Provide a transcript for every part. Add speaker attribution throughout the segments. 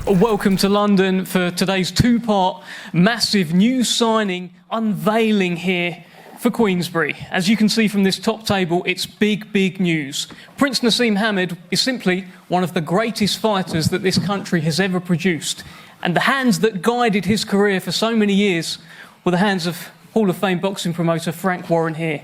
Speaker 1: Welcome to London for today's two-part massive news signing unveiling here for Queensberry. As you can see from this top table, it's big, big news. Prince Naseem Hamed is simply one of the greatest fighters that this country has ever produced. And the hands that guided his career for so many years were the hands of Hall of Fame boxing promoter Frank Warren here.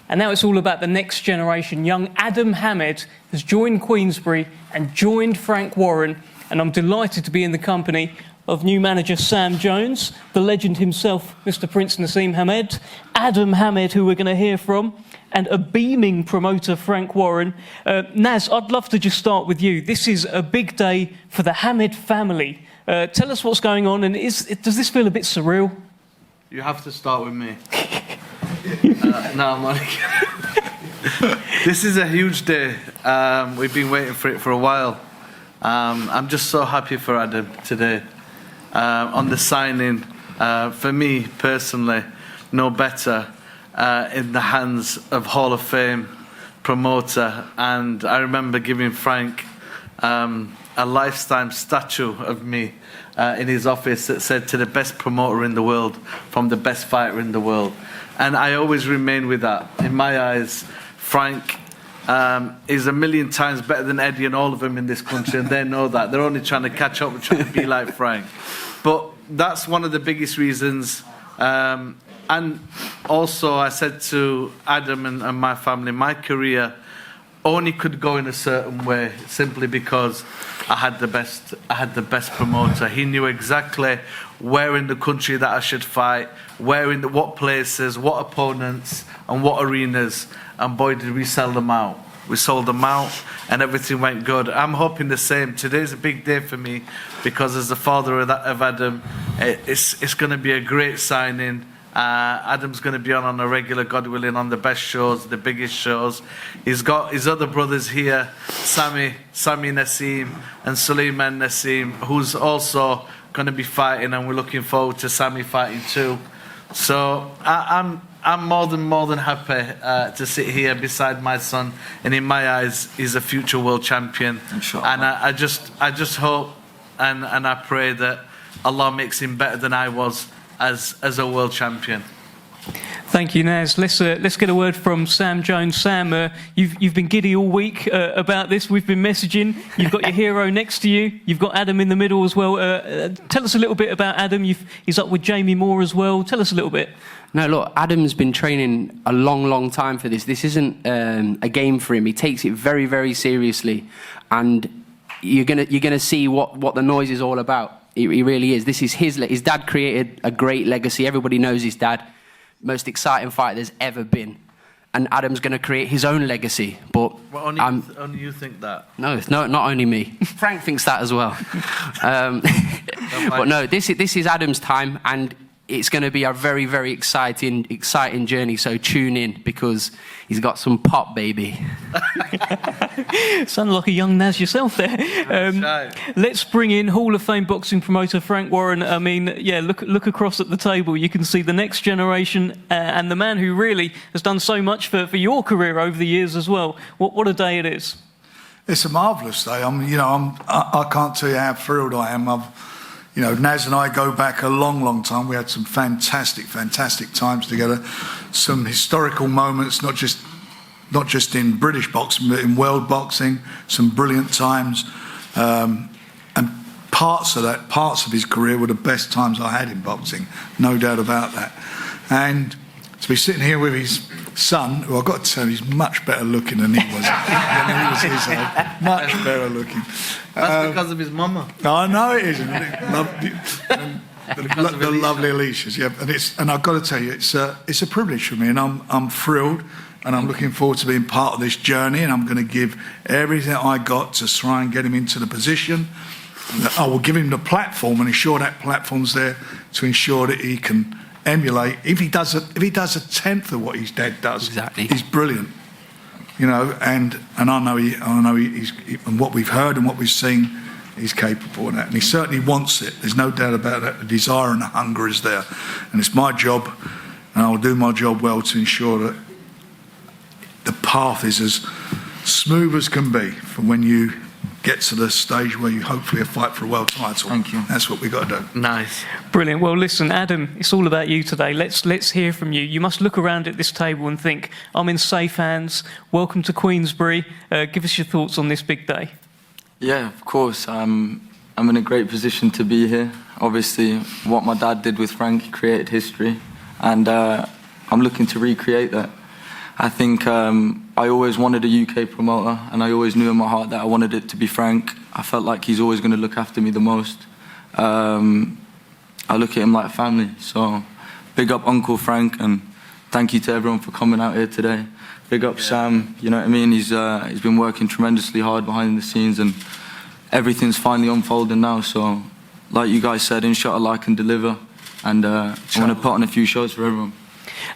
Speaker 1: And now it's all about the next generation. Young Aadam Hamed has joined Queensberry and joined Frank Warren. And I'm delighted to be in the company of new manager Sam Jones, the legend himself, Mr. Prince Naseem Hamed, Aadam Hamed, who we're going to hear from, and a beaming promoter, Frank Warren. Naz, I'd love to just start with you. This is a big day for the Hamed family. Tell us what's going on, and does this feel a bit surreal?
Speaker 2: You have to start with me. No, I'm only kidding. This is a huge day. We've been waiting for it for a while. I'm just so happy for Aadam today. On the signing, for me personally, no better in the hands of Hall of Fame promoter. And I remember giving Frank a lifetime statue of me in his office that said, "To the best promoter in the world, from the best fighter in the world." And I always remain with that. In my eyes, Frank is a million times better than Eddie and all of them in this country, and they know that. They're only trying to catch up and trying to be like Frank. But that's one of the biggest reasons. And also, I said to Aadam and my family, my career only could go in a certain way simply because I had the best promoter. He knew exactly where in the country that I should fight, what places, what opponents, and what arenas. And boy, did we sell them out. We sold them out, and everything went good. I'm hoping the same. Today's a big day for me because, as the father of Aadam, it's going to be a great signing. Adam's going to be on a regular, God willing, on the best shows, the biggest shows. He's got his other brothers here, Sami Naseem and Suleiman Naseem, who's also going to be fighting, and we're looking forward to Sami fighting too. So I'm more than happy to sit here beside my son, and in my eyes, he's a future world champion. Sure. And I just hope and I pray that Allah makes him better than I was as a world champion.
Speaker 1: Thank you, Naz. Let's get a word from Sam Jones. Sam, you've been giddy all week about this. We've been messaging. You've got your hero next to you. You've got Aadam in the middle as well. Tell us a little bit about Aadam. He's up with Jamie Moore as well. Tell us a little bit.
Speaker 3: No, look, Adam's been training a long time for this. This isn't a game for him. He takes it very, very seriously, and you're gonna see what the noise is all about. He really is. This is his dad created a great legacy. Everybody knows his dad. Most exciting fight there's ever been. And Adam's going to create his own legacy. But
Speaker 2: well, only you think that?
Speaker 3: No, not only me. Frank thinks that as well. But no, this is Adam's time, and it's going to be a very, very exciting journey. So tune in, because he's got some pop, baby.
Speaker 1: Sound like a young Naz yourself there. Let's bring in Hall of Fame boxing promoter Frank Warren. I mean, yeah, look across at the table. You can see the next generation and the man who really has done so much for your career over the years as well. What a day it is.
Speaker 4: It's a marvellous day. I can't tell you how thrilled I am. Naz and I go back a long time. We had some fantastic times together. Some historical moments, not just in British boxing, but in world boxing. Some brilliant times, and parts of his career were the best times I had in boxing, no doubt about that. And to be sitting here with his son, who I've got to tell you, he's much better looking than he was. His age. Much better looking.
Speaker 2: That's because of his mama.
Speaker 4: I know it is. The lovely Alicia's, yeah. And I've got to tell you, it's a privilege for me, and I'm thrilled, and I'm looking forward to being part of this journey, and I'm going to give everything I got to try and get him into the position. I will give him the platform and ensure that platform's there to ensure that he can emulate. If he does a tenth of what his dad does,
Speaker 3: exactly,
Speaker 4: he's brilliant. And I know he's and what we've heard and what we've seen, he's capable of that, and he certainly wants it. There's no doubt about that. The desire and the hunger is there, and it's my job, and I will do my job well to ensure that the path is as smooth as can be from when you get to the stage where you hopefully fight for a world title.
Speaker 5: Thank you.
Speaker 4: That's what we got to do.
Speaker 2: Nice.
Speaker 1: Brilliant. Well, listen, Adam, it's all about you today. Let's hear from you. You must look around at this table and think, I'm in safe hands. Welcome to Queensbury. Give us your thoughts on this big day.
Speaker 5: Yeah, of course. I'm in a great position to be here. Obviously, what my dad did with Frank, he created history, and I'm looking to recreate that. I think I always wanted a UK promoter, and I always knew in my heart that I wanted it to be Frank. I felt like he's always going to look after me the most. I look at him like family. So big up Uncle Frank, and thank you to everyone for coming out here today. Big up Sam, you know what I mean? He's been working tremendously hard behind the scenes, and everything's finally unfolding now. So like you guys said, inshallah I can deliver, and I want to put on a few shows for everyone.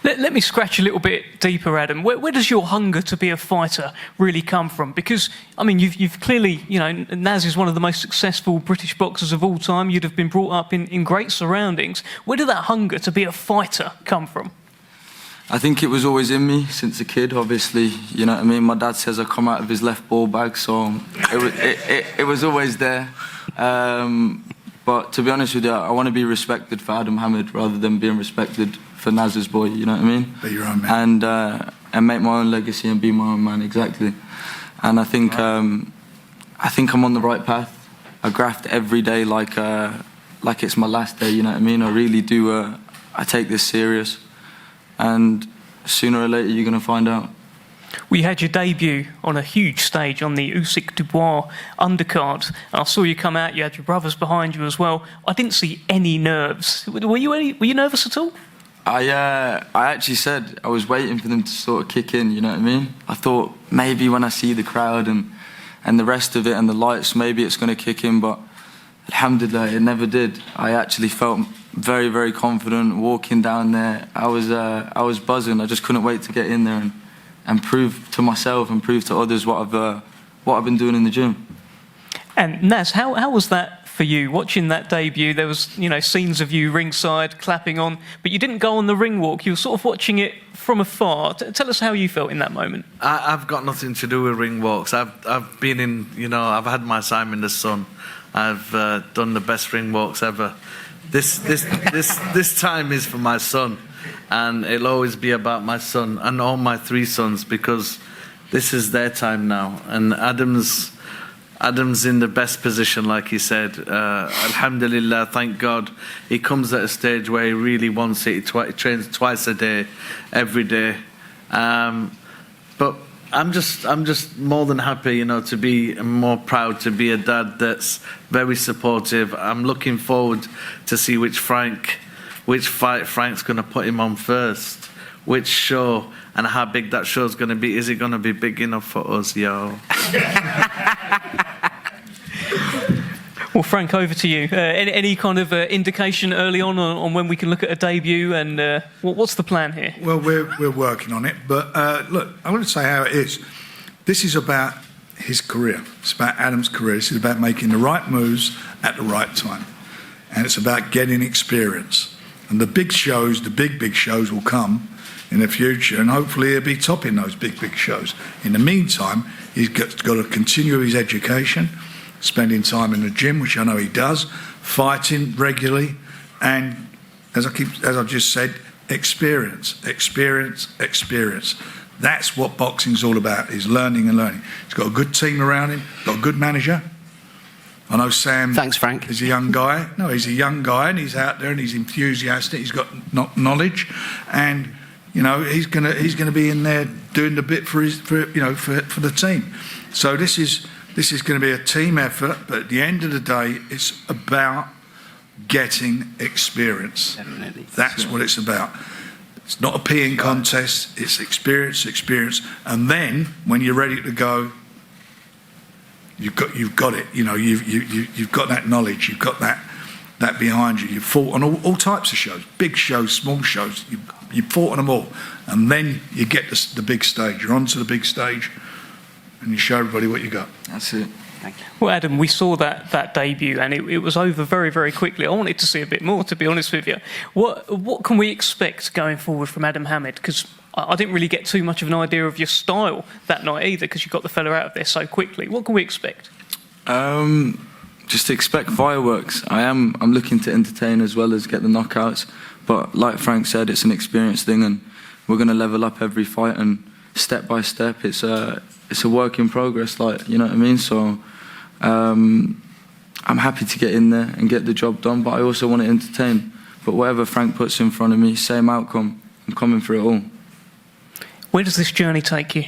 Speaker 1: Let me scratch a little bit deeper, Adam. Where does your hunger to be a fighter really come from? Because, I mean, you've clearly, you know, Naz is one of the most successful British boxers of all time. You'd have been brought up in great surroundings. Where did that hunger to be a fighter come from?
Speaker 5: I think it was always in me since a kid, obviously. You know what I mean? My dad says I come out of his left ball bag, so it was always there. But to be honest with you, I want to be respected for Aadam Hamed rather than being respected for Naz's boy, you know what I mean?
Speaker 4: Be your own man.
Speaker 5: And make my own legacy and be my own man, exactly. And I think I'm on the right path. I graft every day like it's my last day, you know what I mean? I really do, I take this serious. And sooner or later, you're going to find out.
Speaker 1: We had your debut on a huge stage on the Usyk Dubois undercard. I saw you come out, you had your brothers behind you as well. I didn't see any nerves. Were you nervous at all?
Speaker 5: I actually said I was waiting for them to sort of kick in, you know what I mean? I thought maybe when I see the crowd and the rest of it and the lights, maybe it's going to kick in, but alhamdulillah, it never did. I actually felt very, very confident walking down there. I was buzzing. I just couldn't wait to get in there and prove to myself and prove to others what I've been doing in the gym.
Speaker 1: And Naz, how was that for you, watching that debut? There was, you know, scenes of you ringside clapping on, but you didn't go on the ring walk. You were sort of watching it from afar. Tell us how you felt in that moment.
Speaker 2: I've got nothing to do with ring walks. I've been in, you know, I've had my time in the sun. I've done the best ring walks ever. This time is for my son, and it'll always be about my son and all my three sons, because this is their time now. And Adam's in the best position, like he said. Alhamdulillah, thank God. He comes at a stage where he really wants it. He trains twice a day, every day. But I'm just more than happy, you know, to be more proud to be a dad that's very supportive. I'm looking forward to see which fight Frank's going to put him on first, which show, and how big that show's going to be. Is it going to be big enough for us, yo?
Speaker 1: Well, Frank, over to you. Any kind of indication early on when we can look at a debut, and what's the plan here?
Speaker 4: Well, we're working on it, but look, I want to say how it is. This is about his career. It's about Adam's career. This is about making the right moves at the right time, and it's about getting experience. And the big shows, the big shows will come in the future, and hopefully he'll be topping those big shows. In the meantime, he's got to continue his education, spending time in the gym, which I know he does, fighting regularly, and as I've just said, experience. That's what boxing's all about, is learning and learning. He's got a good team around him, got a good manager. I know Sam.
Speaker 3: Thanks, Frank.
Speaker 4: Is a young guy. No, he's a young guy, and he's out there and he's enthusiastic. He's got knowledge, and you know he's gonna be in there doing the bit for the team. So this is going to be a team effort, but at the end of the day, it's about getting experience.
Speaker 3: Definitely.
Speaker 4: That's what it's about. It's not a peeing contest. It's experience, and then when you're ready to go, you've got it. You know, you've got that knowledge. You've got that behind you. You've fought on all types of shows, big shows, small shows. You've fought on them all, and then you get to the big stage. You're onto the big stage, and you show everybody what you got.
Speaker 5: That's it.
Speaker 1: Well, Adam, we saw that debut, and it was over very, very quickly. I wanted to see a bit more, to be honest with you. What can we expect going forward from Aadam Hamed? Because I didn't really get too much of an idea of your style that night either, because you got the fella out of there so quickly. What can we expect?
Speaker 5: Just expect fireworks. I'm looking to entertain as well as get the knockouts. But like Frank said, it's an experience thing, and we're going to level up every fight, and step by step, it's a work in progress. Like, you know what I mean? So I'm happy to get in there and get the job done, but I also want to entertain. But whatever Frank puts in front of me, same outcome. I'm coming for it all.
Speaker 1: Where does this journey take you?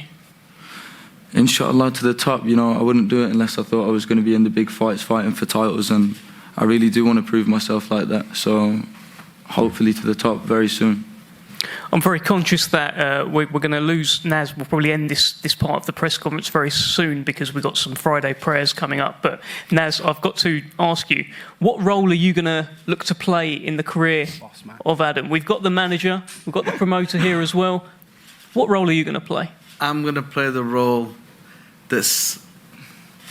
Speaker 5: Inshallah, to the top. You know, I wouldn't do it unless I thought I was going to be in the big fights fighting for titles, and I really do want to prove myself like that. So hopefully to the top very soon.
Speaker 1: I'm very conscious that we're going to lose Naz. We'll probably end this part of the press conference very soon because we've got some Friday prayers coming up. But Naz, I've got to ask you, what role are you going to look to play in the career of Aadam? We've got the manager, we've got the promoter here as well. What role are you going to play? I'm
Speaker 2: going to play the role that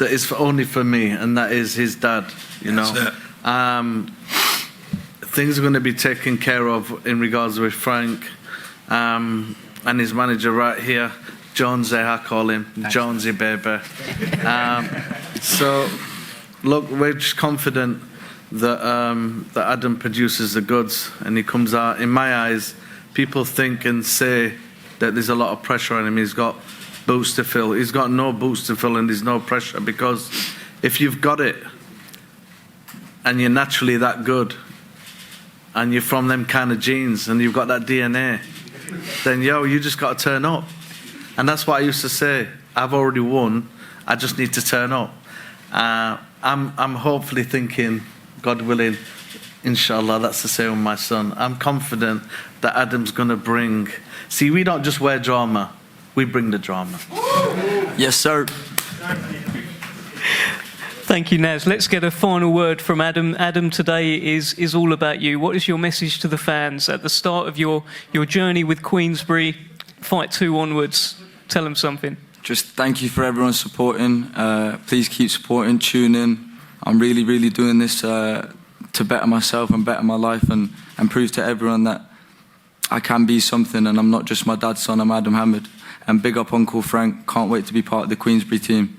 Speaker 2: is only for me, and that is his dad. You know, things are going to be taken care of in regards with Frank and his manager right here, Jonesy. I call him Jonesy, baby. So, look, we're just confident that that Aadam produces the goods, and he comes out. In my eyes, people think and say that there's a lot of pressure on him. He's got boots to fill. He's got no boots to fill, and there's no pressure, because if you've got it and you're naturally that good and you're from them kind of genes and you've got that DNA, then you just got to turn up. And that's what I used to say. I've already won. I just need to turn up. I'm hopefully thinking, God willing, inshallah, that's the same with my son. I'm confident that Aadam's going to bring. See, we don't just wear drama. We bring the drama.
Speaker 5: Yes, sir.
Speaker 1: Thank you, Naz. Let's get a final word from Aadam. Aadam, today is all about you. What is your message to the fans at the start of your journey with Queensberry, Fight 2 onwards? Tell them something.
Speaker 5: Just thank you for everyone supporting. Please keep supporting, tune in. I'm really, really doing this to better myself and better my life, and prove to everyone that I can be something, and I'm not just my dad's son, I'm Aadam Hamed. And big up Uncle Frank. Can't wait to be part of the Queensberry team.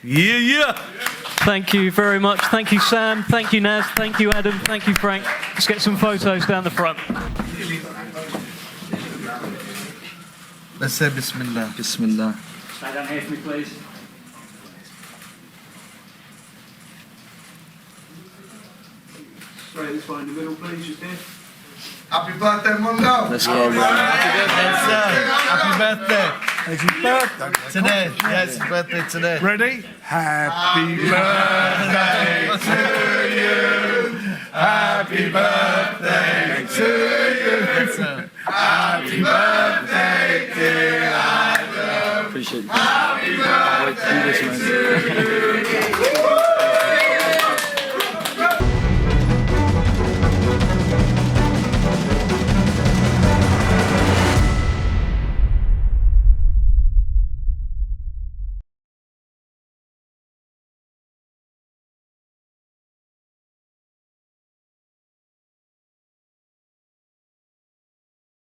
Speaker 2: Yeah.
Speaker 1: Thank you very much. Thank you, Sam. Thank you, Naz. Thank you, Aadam. Thank you, Frank. Let's get some photos down the front.
Speaker 2: Let's say Bismillah.
Speaker 5: Bismillah.
Speaker 1: Stay down here for me, please. Straight this way in the middle, please, just here.
Speaker 4: Happy birthday, Mundo.
Speaker 5: Let's go.
Speaker 2: Happy birthday. Happy birthday. Today. Yes, it's birthday today.
Speaker 4: Ready? Happy birthday to you. Happy birthday